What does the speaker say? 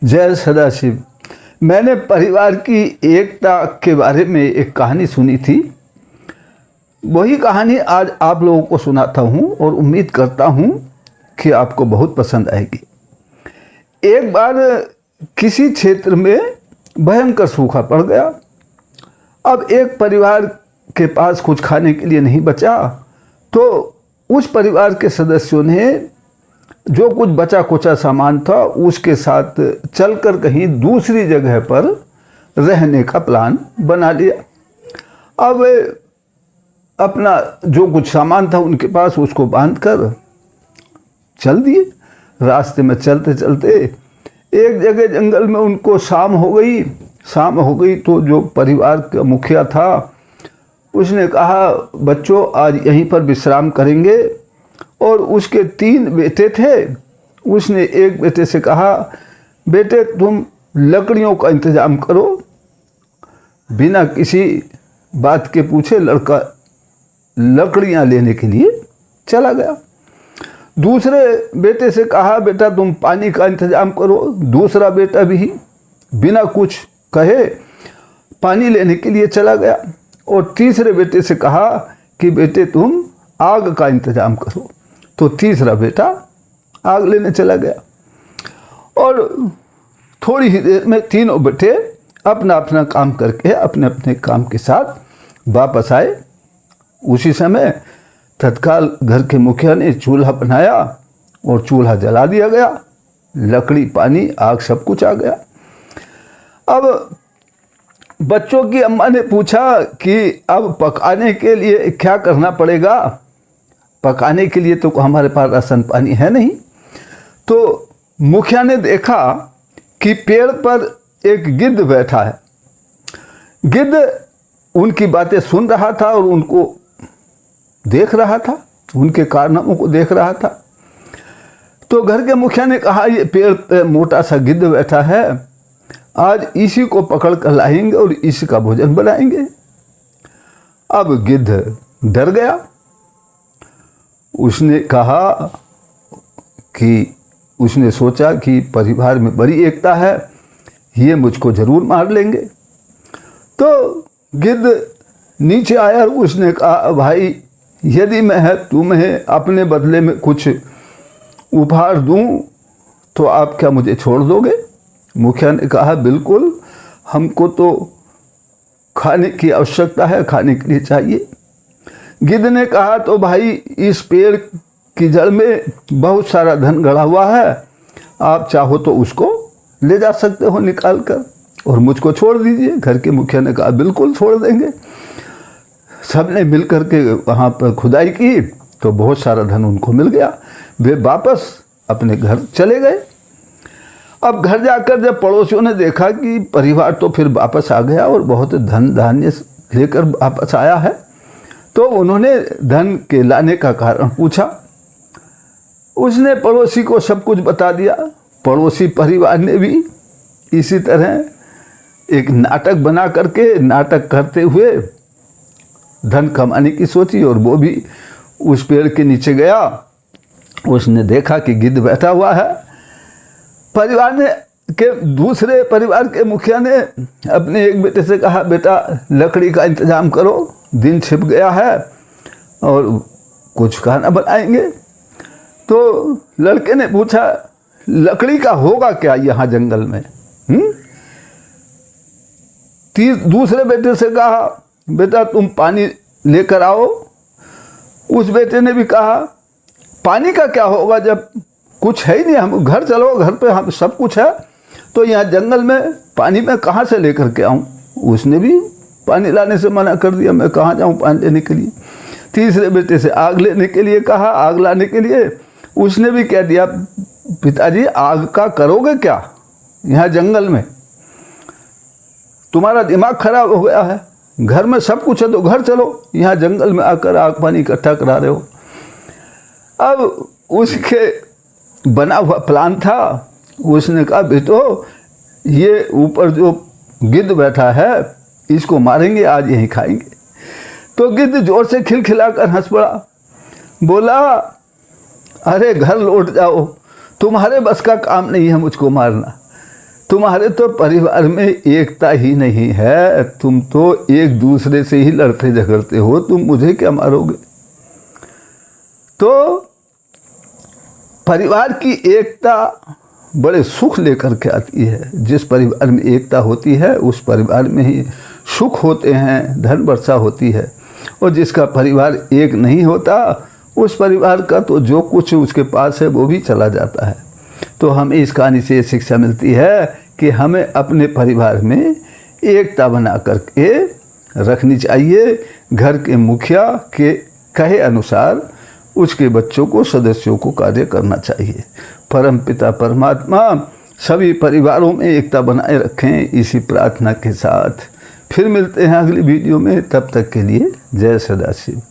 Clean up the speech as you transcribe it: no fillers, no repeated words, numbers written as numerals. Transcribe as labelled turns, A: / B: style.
A: जय सदाशिव। मैंने परिवार की एकता के बारे में एक कहानी सुनी थी। वही कहानी आज आप लोगों को सुनाता हूँ और उम्मीद करता हूँ कि आपको बहुत पसंद आएगी। एक बार किसी क्षेत्र में भयंकर सूखा पड़ गया। अब एक परिवार के पास कुछ खाने के लिए नहीं बचा, तो उस परिवार के सदस्यों ने जो कुछ बचा कुचा सामान था उसके साथ चलकर कहीं दूसरी जगह पर रहने का प्लान बना लिया। अब अपना जो कुछ सामान था उनके पास उसको बांधकर चल दिए। रास्ते में चलते चलते एक जगह जंगल में उनको शाम हो गई तो जो परिवार का मुखिया था उसने कहा, बच्चों आज यहीं पर विश्राम करेंगे। और उसके 3 बेटे थे। उसने एक बेटे से कहा, बेटे तुम लकड़ियों का इंतज़ाम करो। बिना किसी बात के पूछे लड़का लकड़ियां लेने के लिए चला गया। दूसरे बेटे से कहा, बेटा तुम पानी का इंतज़ाम करो। दूसरा बेटा भी बिना कुछ कहे पानी लेने के लिए चला गया। और तीसरे बेटे से कहा कि बेटे तुम आग का इंतज़ाम करो। तो तीसरा बेटा आग लेने चला गया। और थोड़ी ही देर में तीनों बेटे अपना अपना काम करके अपने अपने काम के साथ वापस आए। उसी समय तत्काल घर के मुखिया ने चूल्हा बनाया और चूल्हा जला दिया गया। लकड़ी, पानी, आग सब कुछ आ गया। अब बच्चों की अम्मा ने पूछा कि अब पकाने के लिए क्या करना पड़ेगा। पकाने के लिए तो हमारे पास राशन पानी है नहीं। तो मुखिया ने देखा कि पेड़ पर एक गिद्ध बैठा है। गिद्ध उनकी बातें सुन रहा था और उनको देख रहा था, उनके कारनामों को देख रहा था। तो घर के मुखिया ने कहा, ये पेड़ पे मोटा सा गिद्ध बैठा है, आज इसी को पकड़ कर लाएंगे और इसी का भोजन बनाएंगे। अब गिद्ध डर गया। उसने कहा कि उसने सोचा कि परिवार में बड़ी एकता है, ये मुझको ज़रूर मार लेंगे। तो गिद्ध नीचे आया और उसने कहा, भाई यदि मैं तुम्हें अपने बदले में कुछ उपहार दूं तो आप क्या मुझे छोड़ दोगे। मुखिया ने कहा, बिल्कुल, हमको तो खाने की आवश्यकता है, खाने के लिए चाहिए। गिद्ध ने कहा, तो भाई इस पेड़ की जड़ में बहुत सारा धन गड़ा हुआ है, आप चाहो तो उसको ले जा सकते हो निकाल कर और मुझको छोड़ दीजिए। घर के मुखिया ने कहा, बिल्कुल छोड़ देंगे। सब ने मिल कर के वहाँ पर खुदाई की तो बहुत सारा धन उनको मिल गया। वे वापस अपने घर चले गए। अब घर जाकर जब पड़ोसियों ने देखा कि परिवार तो फिर वापस आ गया और बहुत धन धान्य लेकर वापस आया है, तो उन्होंने धन के लाने का कारण पूछा। उसने पड़ोसी को सब कुछ बता दिया। पड़ोसी परिवार ने भी इसी तरह एक नाटक बना करके नाटक करते हुए धन कमाने की सोची और वो भी उस पेड़ के नीचे गया। उसने देखा कि गिद्ध बैठा हुआ है। परिवार ने के दूसरे परिवार के मुखिया ने अपने एक बेटे से कहा, बेटा लकड़ी का इंतज़ाम करो, दिन छिप गया है और कुछ खाना बनाएंगे। तो लड़के ने पूछा, लकड़ी का होगा क्या यहाँ जंगल में। दूसरे बेटे से कहा, बेटा तुम पानी लेकर आओ। उस बेटे ने भी कहा, पानी का क्या होगा जब कुछ है ही नहीं, हम घर चलो, घर पे हम सब कुछ है, तो यहाँ जंगल में पानी मैं कहाँ से लेकर के आऊँ। उसने भी पानी लाने से मना कर दिया, मैं कहाँ जाऊँ पानी लेने के लिए। तीसरे बेटे से आग लेने के लिए कहा, आग लाने के लिए। उसने भी कह दिया, पिताजी आग का करोगे क्या यहाँ जंगल में, तुम्हारा दिमाग खराब हो गया है, घर में सब कुछ है तो घर चलो, यहाँ जंगल में आकर आग पानी इकट्ठा करा रहे हो। अब उसके बना हुआ प्लान था। उसने कहा, बेटो ये ऊपर जो गिद्ध बैठा है इसको मारेंगे, आज यहीं खाएंगे। तो गिद्ध जोर से खिलखिलाकर हंस पड़ा, बोला, अरे घर लौट जाओ, तुम्हारे बस का काम नहीं है मुझको मारना। तुम्हारे तो परिवार में एकता ही नहीं है, तुम तो एक दूसरे से ही लड़ते झगड़ते हो, तुम मुझे क्या मारोगे। तो परिवार की एकता बड़े सुख लेकर के आती है। जिस परिवार में एकता होती है उस परिवार में ही सुख होते हैं, धन वर्षा होती है। और जिसका परिवार एक नहीं होता उस परिवार का तो जो कुछ उसके पास है वो भी चला जाता है। तो हमें इस कहानी से शिक्षा मिलती है कि हमें अपने परिवार में एकता बना करके रखनी चाहिए। घर के मुखिया के कहे अनुसार उसके बच्चों को, सदस्यों को कार्य करना चाहिए। परमपिता परमात्मा सभी परिवारों में एकता बनाए रखें, इसी प्रार्थना के साथ फिर मिलते हैं अगली वीडियो में। तब तक के लिए जय सदाशिव।